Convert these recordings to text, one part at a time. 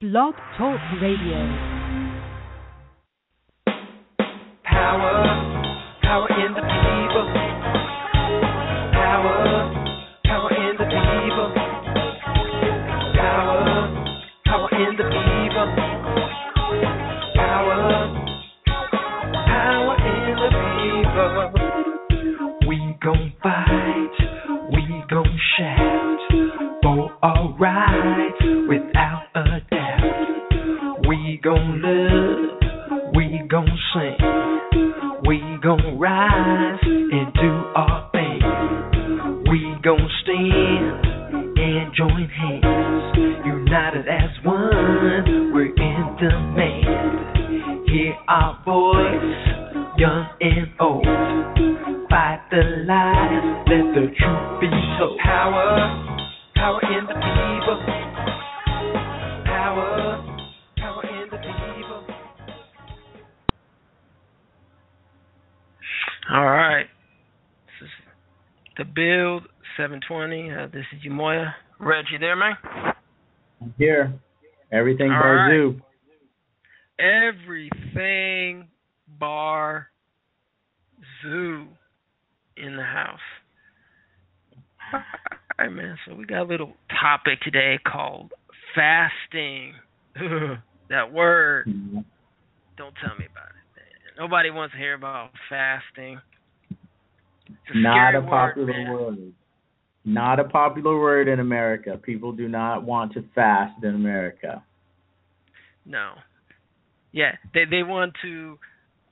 Blog Talk Radio. Power in the people. Power in the people. Power in the people. Power in the people. We gon' fight, we gon' shout for our rights without a doubt. We gon' love, we gon' sing. We gon' rise and do our thing. We gon' stand and join hands, united as one. We're in demand. Hear our voice, young and old. Fight the lies, let the truth be told. Power in the people. Power in the people. All right. This is The Build 720. This is Umoya. Reg, you there, man? I'm here. Everything All bar right. zoo. Everything bar zoo in the house. All right, man. So we got a little topic today called fasting. That word. Don't tell me about it, man. Nobody wants to hear about fasting. It's Not a scary popular word. Not a popular word in America. People do not want to fast in America. No. Yeah, they want to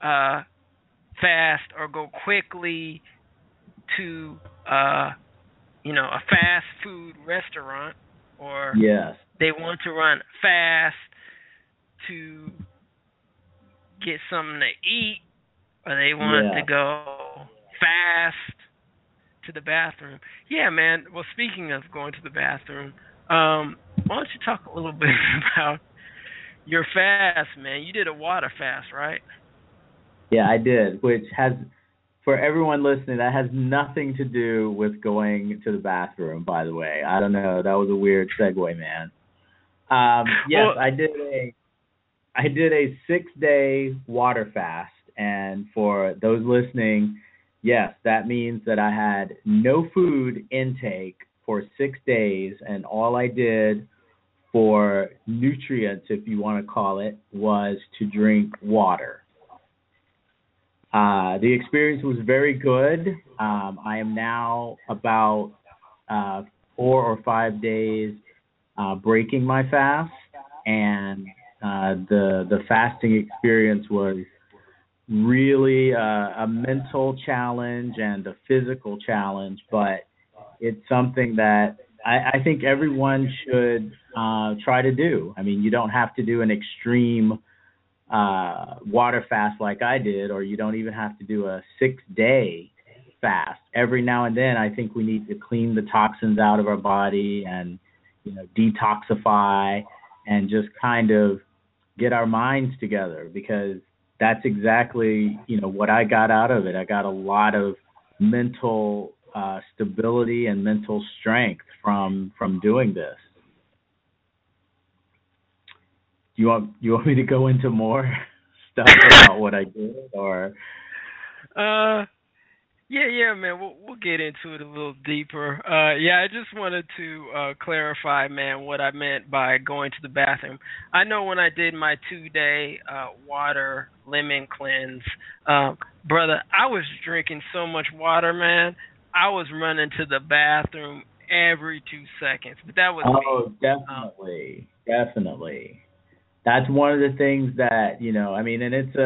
fast or go quickly to a fast food restaurant, or Yes. they want to run fast to get something to eat, or they want to go fast to the bathroom. Yeah, man. Well, speaking of going to the bathroom, why don't you talk a little bit about your fast, man? You did a water fast, right? Yeah, I did, which has, for everyone listening, that has nothing to do with going to the bathroom, by the way. I don't know. That was a weird segue, man. Yes, Well, I did a 6-day water fast, and for those listening, yes, that means that I had no food intake for 6 days, and all I did for nutrients, if you want to call it, was to drink water. The experience was very good. I am now about 4 or 5 days breaking my fast, and the fasting experience was really a mental challenge and a physical challenge, but it's something that I think everyone should try to do. I mean, you don't have to do an extreme water fast like I did, or you don't even have to do a 6-day fast. Every now and then, I think we need to clean the toxins out of our body and, detoxify and just kind of get our minds together, because that's exactly, what I got out of it. I got a lot of mental stability and mental strength from doing this. You want me to go into more stuff about what I did, or? Yeah, man. We'll get into it a little deeper. I just wanted to clarify, man, what I meant by going to the bathroom. I know when I did my 2-day water lemon cleanse, brother, I was drinking so much water, man. I was running to the bathroom every 2 seconds. But that was me. Definitely. That's one of the things that, and it's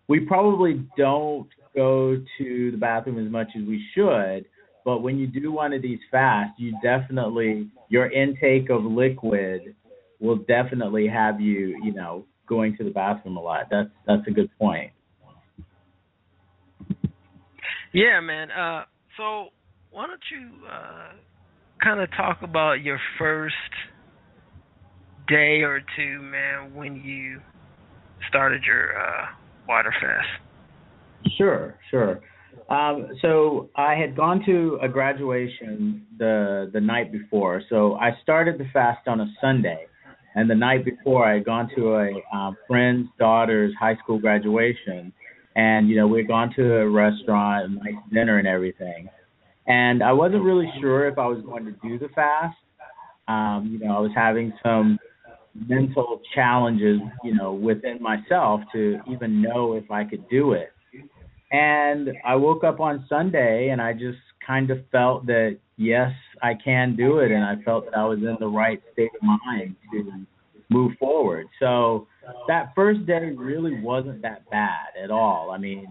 we probably don't go to the bathroom as much as we should, but when you do one of these fasts, your intake of liquid will definitely have you, going to the bathroom a lot. That's a good point. Yeah, man. So why don't you kind of talk about your first day or two, man, when you started your water fast? Sure. So I had gone to a graduation the night before. So I started the fast on a Sunday, And the night before, I had gone to a friend's daughter's high school graduation, and we had gone to a restaurant, a nice dinner, and everything. And I wasn't really sure if I was going to do the fast. I was having some mental challenges, within myself to even know if I could do it. And I woke up on Sunday and I just kind of felt that, yes, I can do it. And I felt that I was in the right state of mind to move forward. So that first day really wasn't that bad at all. I mean,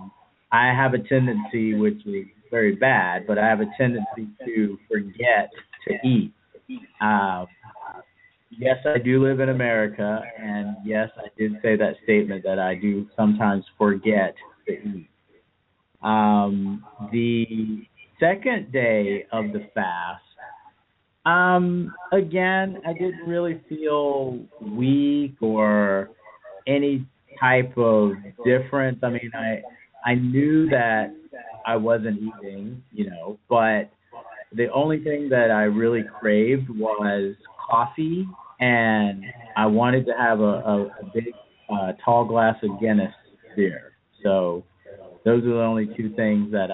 I have a tendency, which is very bad, but I have a tendency to forget to eat. Yes, I do live in America, and yes, I did say that statement that I do sometimes forget to eat. The second day of the fast, again, I didn't really feel weak or any type of difference. I mean, I knew that I wasn't eating, but the only thing that I really craved was coffee, and I wanted to have a big, tall glass of Guinness beer. So those are the only two things that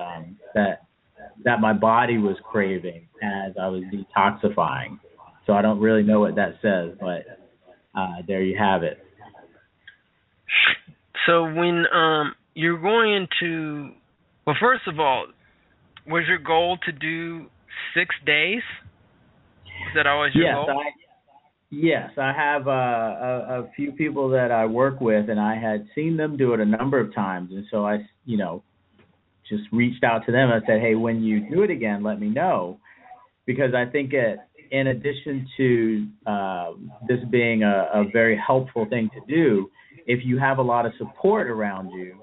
my body was craving as I was detoxifying. So I don't really know what that says, but there you have it. So when you're going into, well, first of all, was your goal to do 6 days? Is that always your goal? Yes, I have a few people that I work with, and I had seen them do it a number of times, and so I, just reached out to them. I said, hey, when you do it again, let me know, because I think in addition to this being a very helpful thing to do, if you have a lot of support around you,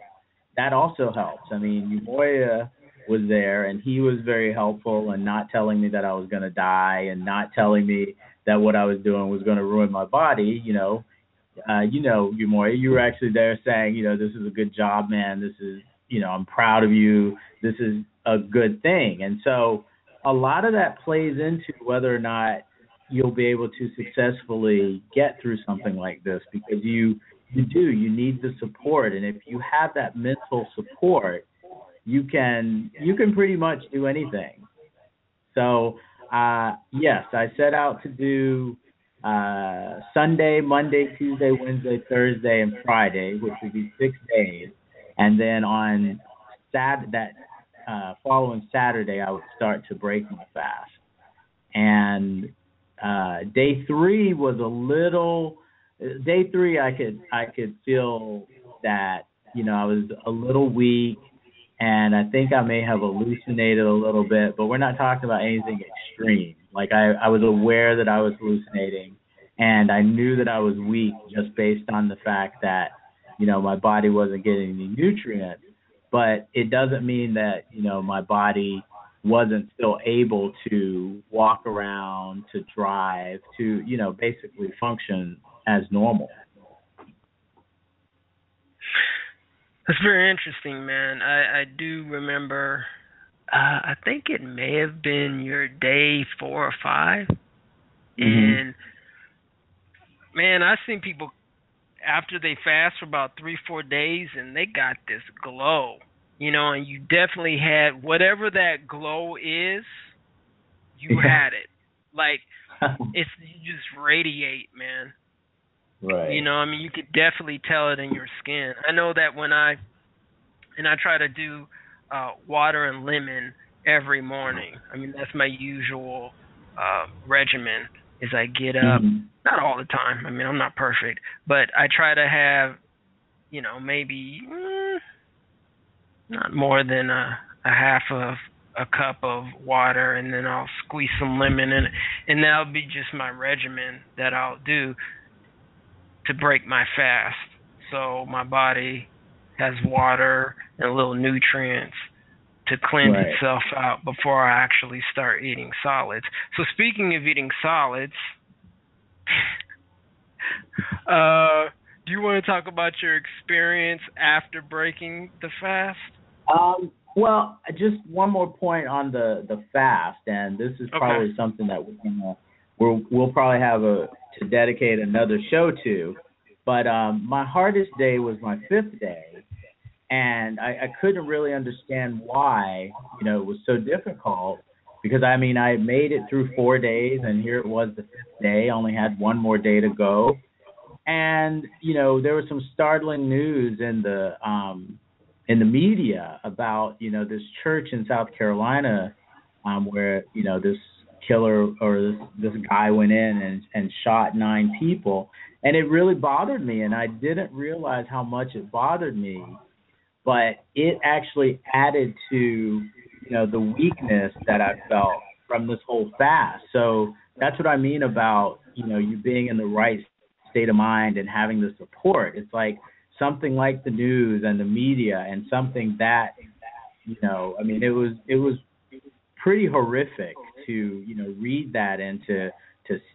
that also helps. I mean, Umoya was there, and he was very helpful in not telling me that I was going to die and not telling me that what I was doing was going to ruin my body. Umoya, you were actually there saying, this is a good job, man. This is, I'm proud of you. This is a good thing. And so a lot of that plays into whether or not you'll be able to successfully get through something like this, because you need the support. And if you have that mental support, you can pretty much do anything. So, yes, I set out to do Sunday, Monday, Tuesday, Wednesday, Thursday, and Friday, which would be 6 days. And then on that following Saturday, I would start to break my fast. And day 3 was day 3, I could feel that, I was a little weak, and I think I may have hallucinated a little bit, but we're not talking about anything extreme. Like I was aware that I was hallucinating, and I knew that I was weak just based on the fact that, my body wasn't getting any nutrients. But it doesn't mean that, my body wasn't still able to walk around, to drive, to, basically function as normal. That's very interesting, man. I do remember, I think it may have been your day 4 or 5. Mm-hmm. And, man, I've seen people after they fast for about 3-4 days, and they got this glow, and you definitely had whatever that glow is, you had it. Like, you just radiate, man. Right. You could definitely tell it in your skin. I know that when I try to do water and lemon every morning. That's my usual regimen. Is I get up, not all the time. I'm not perfect, but I try to have, maybe not more than a half of a cup of water, and then I'll squeeze some lemon in it, and that'll be just my regimen that I'll do to break my fast, so my body has water and little nutrients to cleanse itself out before I actually start eating solids. So speaking of eating solids, do you want to talk about your experience after breaking the fast? Well, just one more point on the fast, and this is probably something that we'll probably have to dedicate another show to. But my hardest day was my 5th day, and I couldn't really understand why, it was so difficult. Because, I mean, I made it through 4 days, and here it was the 5th day. I only had one more day to go. And, there was some startling news in the media about, this church in South Carolina where, this killer or this guy went in and shot 9 people. And it really bothered me, and I didn't realize how much it bothered me. But it actually added to, the weakness that I felt from this whole fast. So that's what I mean about, you being in the right state of mind and having the support. It's like something like the news and the media and something that, I mean, it was pretty horrific to, read that and to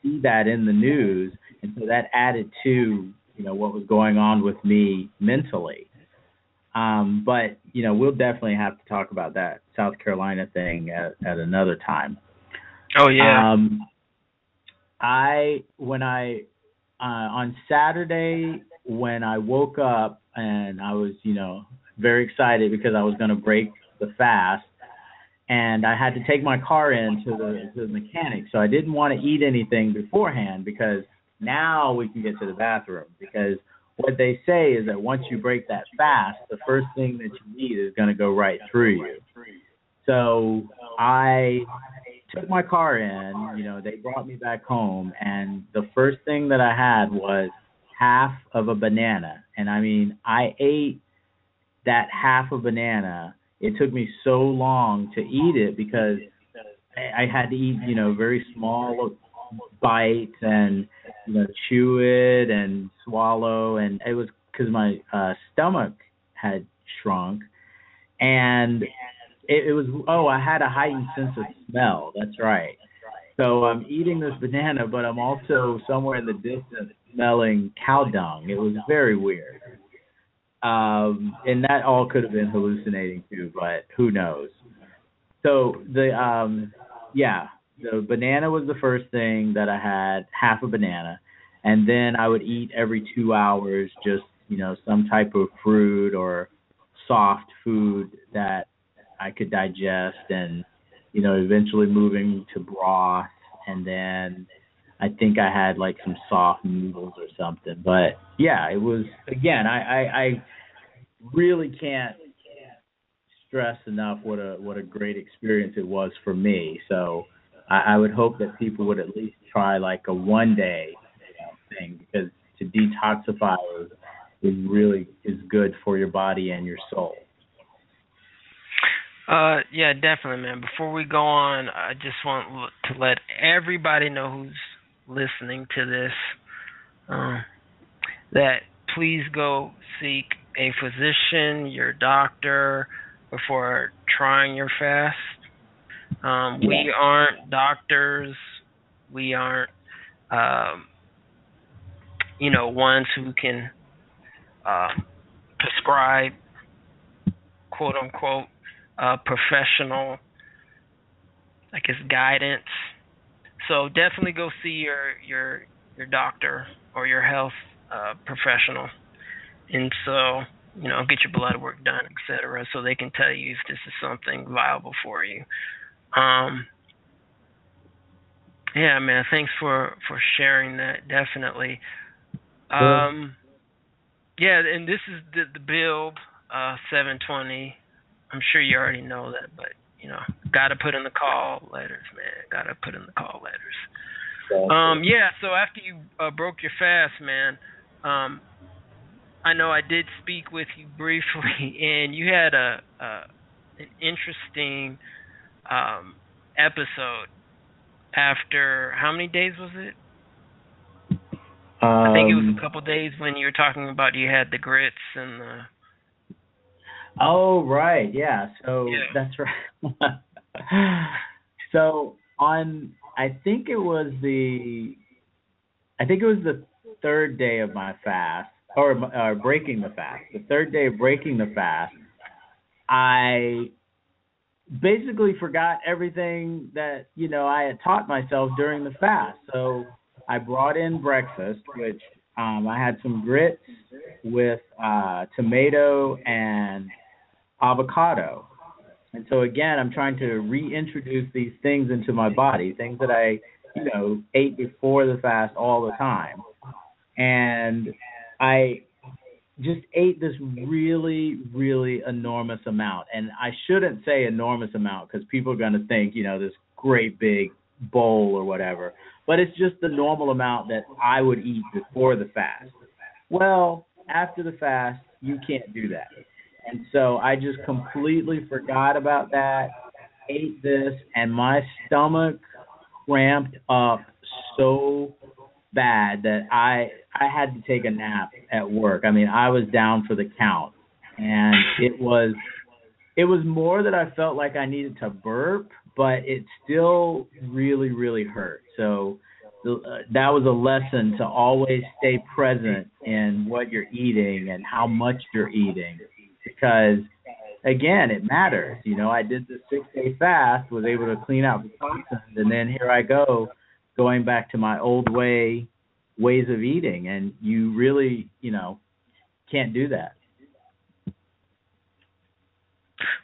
see that in the news. And so that added to, what was going on with me mentally. But, we'll definitely have to talk about that South Carolina thing at another time. Oh, yeah. On Saturday, when I woke up and I was, very excited because I was going to break the fast, and I had to take my car in to the mechanic. So I didn't want to eat anything beforehand because now we can get to the bathroom. Because what they say is that once you break that fast, the first thing that you eat is going to go right through you. So I took my car in, they brought me back home, and the first thing that I had was half of a banana. And I mean, I ate that half a banana. It took me so long to eat it because I had to eat, very small bites and, chew it and swallow. And it was because my stomach had shrunk. And it was, I had a heightened sense of smell. That's right. So I'm eating this banana, but I'm also somewhere in the distance smelling cow dung. It was very weird. And that all could have been hallucinating too, but who knows? So the banana was the first thing that I had, half a banana. And then I would eat every 2 hours just, some type of fruit or soft food that I could digest, and, eventually moving to broth. And then I think I had like some soft noodles or something. But yeah, it was, again, I really can't stress enough what a great experience it was for me. So I would hope that people would at least try like a one-day thing, because to detoxify is good for your body and your soul. Yeah, definitely, man. Before we go on, I just want to let everybody know who's listening to this that please go seek a physician, your doctor, before trying your fast. We aren't doctors. We aren't, ones who can prescribe, quote unquote, professional, I guess, guidance. So definitely go see your doctor or your health professional, and so get your blood work done, etc., so they can tell you if this is something viable for you. Yeah, man. Thanks for sharing that. Definitely. Yeah, and this is the build 720. I'm sure you already know that, but got to put in the call letters, man. Got to put in the call letters. Yeah. So after you broke your fast, man, I know I did speak with you briefly, and you had an interesting episode. After how many days was it? I think it was a couple of days when you were talking about you had the grits and the... Oh, right. Yeah. So That's right. So I think it was the third day of my fast, or breaking the fast. The third day of breaking the fast, I basically forgot everything that I had taught myself during the fast. So I brought in breakfast, which I had some grits with tomato and avocado. And so again, I'm trying to reintroduce these things into my body, things that I, ate before the fast all the time. And I just ate this really, really enormous amount. And I shouldn't say enormous amount because people are going to think, this great big bowl or whatever. But it's just the normal amount that I would eat before the fast. Well, after the fast, you can't do that. And so I just completely forgot about that, ate this, and my stomach cramped up so bad that I had to take a nap at work. I mean, I was down for the count. And it was more that I felt like I needed to burp, but it still really, really hurt. So that was a lesson to always stay present in what you're eating and how much you're eating, because again, it matters. I did the 6-day fast, was able to clean out the toxins, and then here I go, going back to my old ways of eating, and you really, can't do that.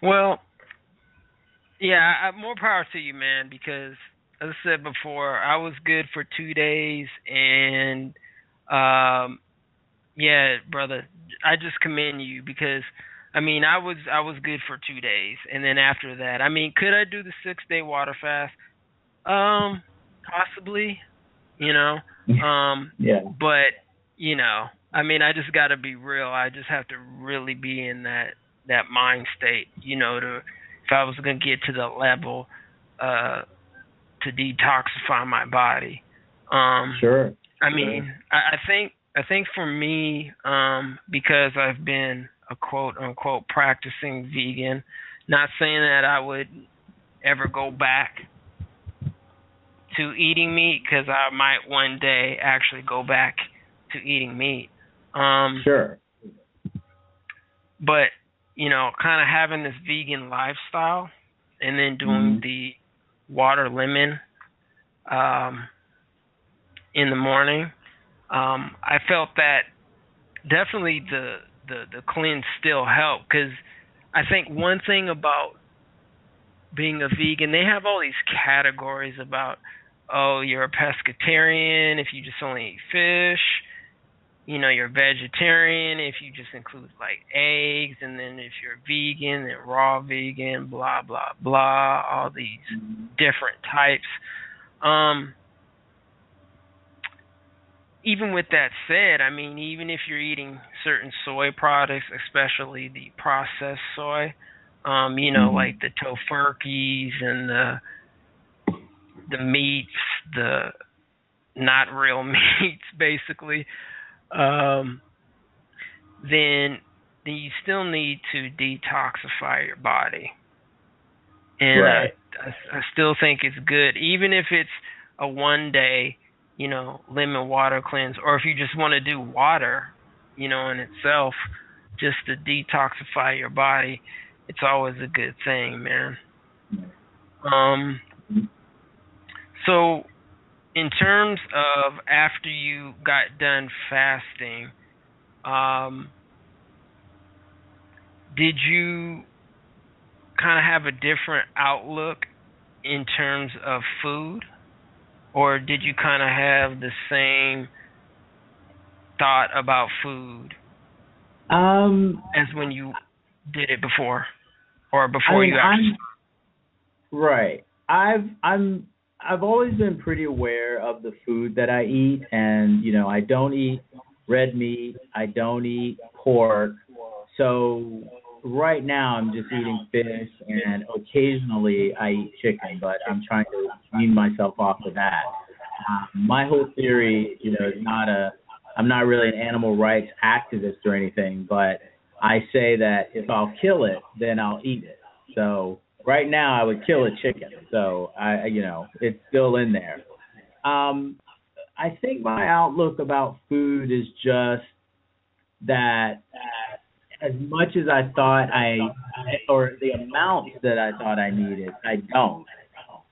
Well, yeah, more power to you, man, because as I said before, I was good for 2 days, and yeah, brother, I just commend you because, I mean, I was good for 2 days, and then after that, I mean, could I do the 6-day water fast? Possibly, Yeah. But I mean, I just got to be real. I just have to really be in that mind state, if I was going to get to the level to detoxify my body. Sure. I mean, I think for me, because I've been a quote unquote practicing vegan, not saying that I would ever go back to eating meat, because I might one day actually go back to eating meat. Sure. But, kind of having this vegan lifestyle and then doing the water lemon in the morning, I felt that definitely the cleanse still helped, because I think one thing about being a vegan, they have all these categories about, oh, you're a pescatarian if you just only eat fish, you're vegetarian if you just include like eggs, and then if you're vegan, then raw vegan, blah, blah, blah, all these different types. Even with that said, I mean, even if you're eating certain soy products, especially the processed soy, like the tofurkeys and the meats, the not real meats, basically, then you still need to detoxify your body. And right. I still think it's good, even if it's a 1-day, lemon water cleanse, or if you just want to do water, in itself, just to detoxify your body, it's always a good thing, man. So in terms of after you got done fasting, did you kind of have a different outlook in terms of food? Or did you kind of have the same thought about food as when you did it before, or before you actually? Right. I've always been pretty aware of the food that I eat, and I don't eat red meat. I don't eat pork. So right now I'm just eating fish, and occasionally I eat chicken, but I'm trying to wean myself off of that. My whole theory, is I'm not really an animal rights activist or anything, but I say that if I'll kill it, then I'll eat it. So right now I would kill a chicken. So it's still in there. I think my outlook about food is just that as much as I thought or the amount that I thought I needed, I don't.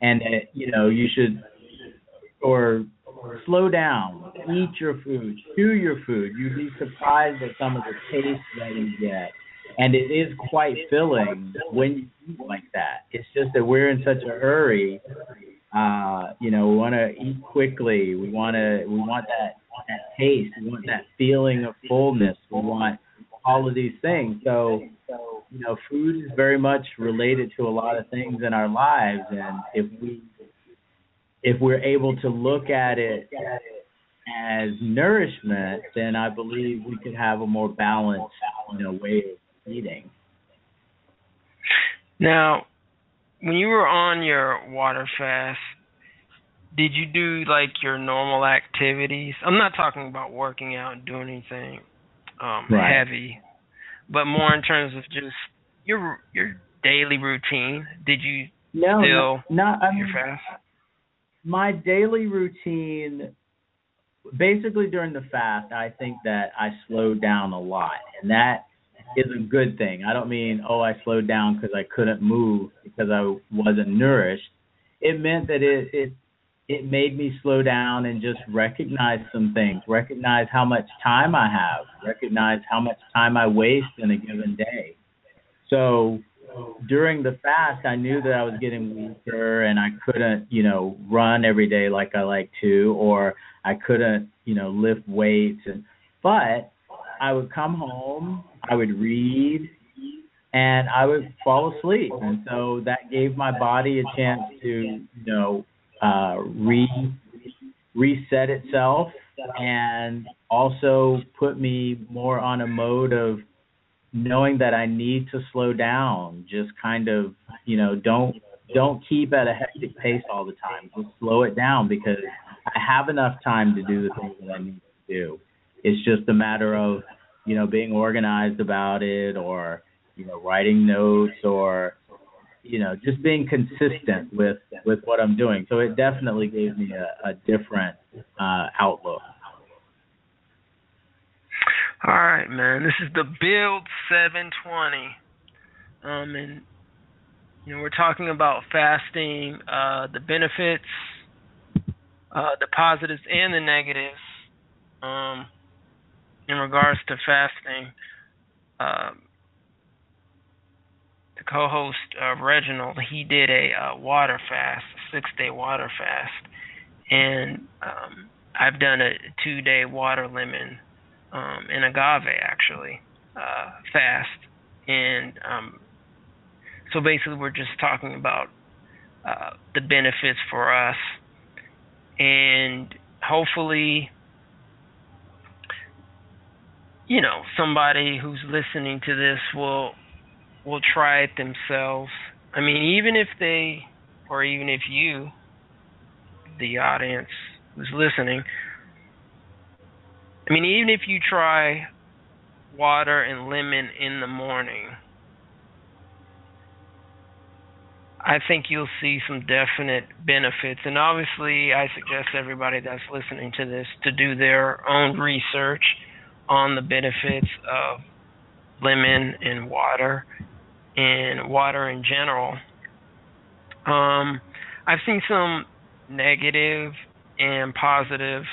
And you should, or slow down, eat your food, chew your food. You'd be surprised at some of the taste that you get. And it is quite filling when you eat like that. It's just that we're in such a hurry. We want to eat quickly. We want that taste. We want that feeling of fullness. We want all of these things. So, food is very much related to a lot of things in our lives, and if we're able to look at it as nourishment, then I believe we could have a more balanced, way of eating. Now, when you were on your water fast, did you do like your normal activities? I'm not talking about working out and doing anything heavy, but more in terms of just your daily routine. Did you your fast? My daily routine, basically during the fast, I think that I slowed down a lot, and that is a good thing. I don't mean, I slowed down because I couldn't move because I wasn't nourished. It meant that it made me slow down and just recognize some things, recognize how much time I have, recognize how much time I waste in a given day. So during the fast, I knew that I was getting weaker and I couldn't, run every day like I like to, or I couldn't, lift weights. But I would come home, I would read, and I would fall asleep. And so that gave my body a chance to, reset itself, and also put me more on a mode of knowing that I need to slow down. Just kind of, don't keep at a hectic pace all the time. Just slow it down, because I have enough time to do the things that I need to do. It's just a matter of, being organized about it, or, writing notes, or, just being consistent with what I'm doing. So it definitely gave me a different outlook. All right, man. This is the Build 720. And we're talking about fasting, the benefits, the positives and the negatives. In regards to fasting, the co-host Reginald, he did a water fast, a 6-day water fast, and I've done a 2-day water lemon and agave actually fast, and so basically we're just talking about the benefits for us, and hopefully somebody who's listening to this will try it themselves. I mean, even if you, the audience who's listening, I mean, even if you try water and lemon in the morning, I think you'll see some definite benefits. And obviously, I suggest everybody that's listening to this to do their own research on the benefits of lemon and water in general. I've seen some negative and positive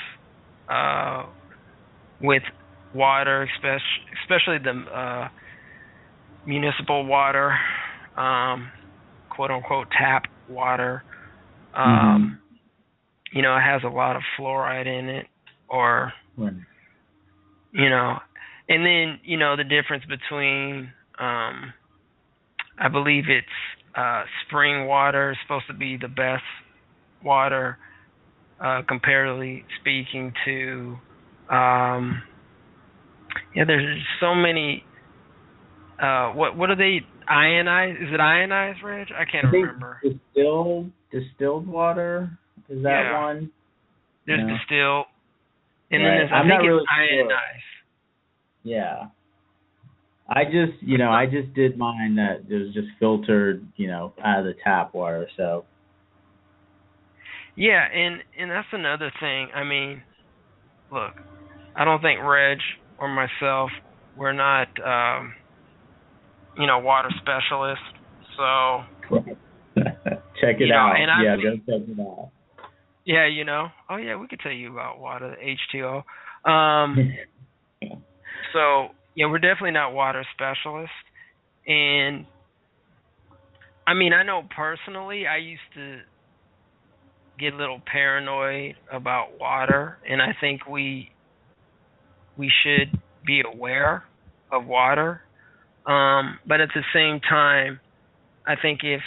with water, especially the municipal water, quote unquote tap water. It has a lot of fluoride in it, or and then the difference between I believe it's spring water is supposed to be the best water, comparatively speaking to there's so many what are they ionized? Is it ionized, Reg? I can't remember. Distilled water, is that one? There's distilled, and then there's it's ionized. Yeah. I just did mine that it was just filtered, out of the tap water, so. Yeah, and that's another thing. I mean, look, I don't think Reg or myself, we're not, water specialists, so. Check it out. And go check it out. Yeah, Oh yeah, we could tell you about water, H2O. Um, so yeah, we're definitely not water specialists, and I mean, I know personally, I used to get a little paranoid about water, and I think we should be aware of water. But at the same time, I think if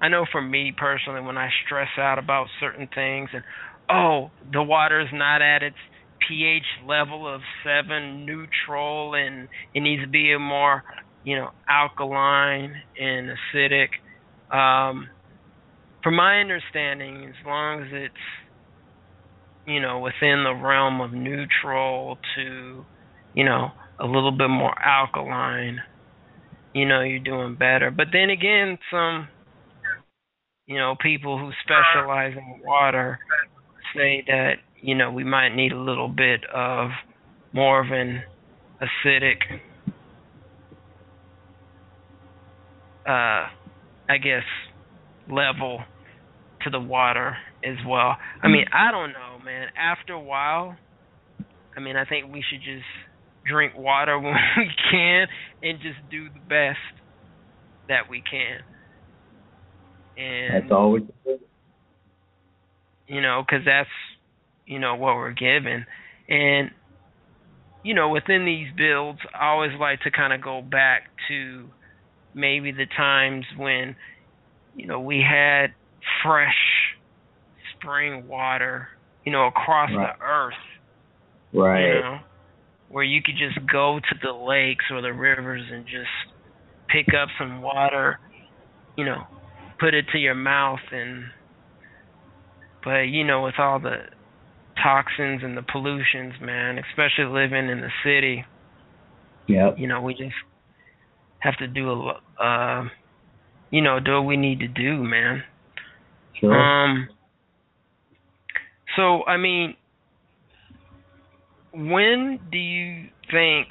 I know for me personally, when I stress out about certain things, and the water is not at its pH level of 7 neutral, and it needs to be a more alkaline and acidic. From my understanding, as long as it's within the realm of neutral to a little bit more alkaline, you're doing better. But then again, some people who specialize in water say that we might need a little bit of more of an acidic, I guess, level to the water as well. I mean, I don't know, man. After a while, I mean, I think we should just drink water when we can and just do the best that we can. And that's all we can do. because that's what we're given. And within these builds, I always like to kind of go back to maybe the times when we had fresh spring water across the earth, right? Where you could just go to the lakes or the rivers and just pick up some water, put it to your mouth. But with all the toxins and the pollutions, man, especially living in the city, we just have to do do what we need to do, man. Sure. So I mean, when do you think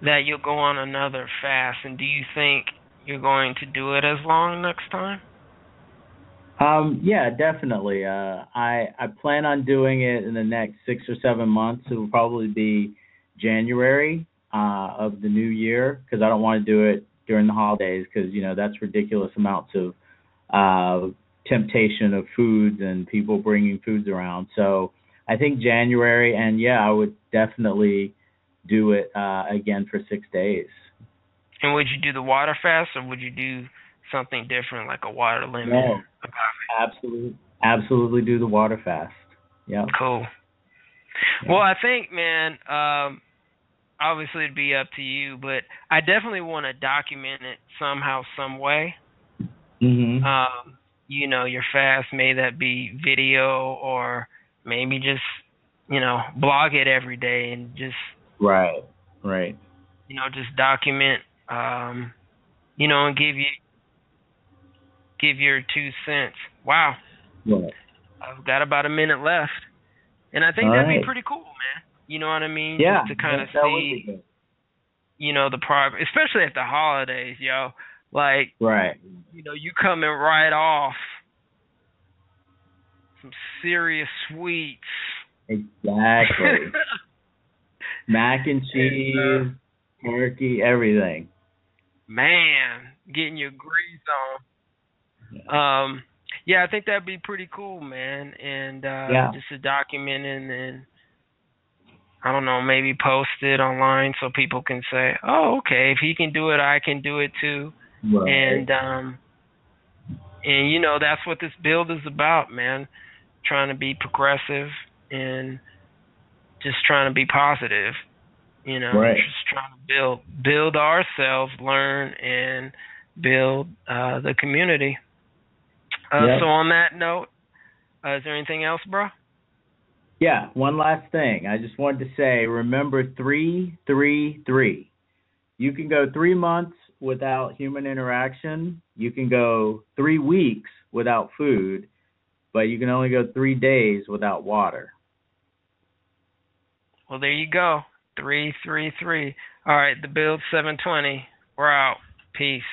that you'll go on another fast, and do you think you're going to do it as long next time? Yeah, definitely. I plan on doing it in the next 6 or 7 months. It will probably be January of the new year, because I don't want to do it during the holidays, because that's ridiculous amounts of temptation of foods and people bringing foods around. So I think January, and yeah, I would definitely do it again for 6 days. And would you do the water fast, or would you do something different, like a water limit? No, absolutely do the water fast. Yeah. Cool. Yeah. Well, I think, man, obviously it'd be up to you, but I definitely want to document it somehow, some way. Mm-hmm. Your fast, may that be video, or maybe just, blog it every day and just right. Just document, and give your 2 cents. Wow. Right. I've got about a minute left, and I think that'd be pretty cool, man. You know what I mean? Yeah. Just to kind of see, the progress, especially at the holidays, yo. Like, right. You coming right off some serious sweets. Exactly. Mac and cheese, turkey, everything. Man, getting your grease on. Yeah, I think that'd be pretty cool, man. And just to document it, and I don't know, maybe post it online so people can say, "Oh, okay, if he can do it, I can do it too." Right. And that's what this build is about, man. Trying to be progressive and just trying to be positive. Right. Just trying to build ourselves, learn, and build the community. So on that note, is there anything else, bro? Yeah, one last thing. I just wanted to say, remember 3-3-3. You can go 3 months without human interaction. You can go 3 weeks without food, but you can only go 3 days without water. Well, there you go. 3-3-3. All right, the build 720. We're out. Peace.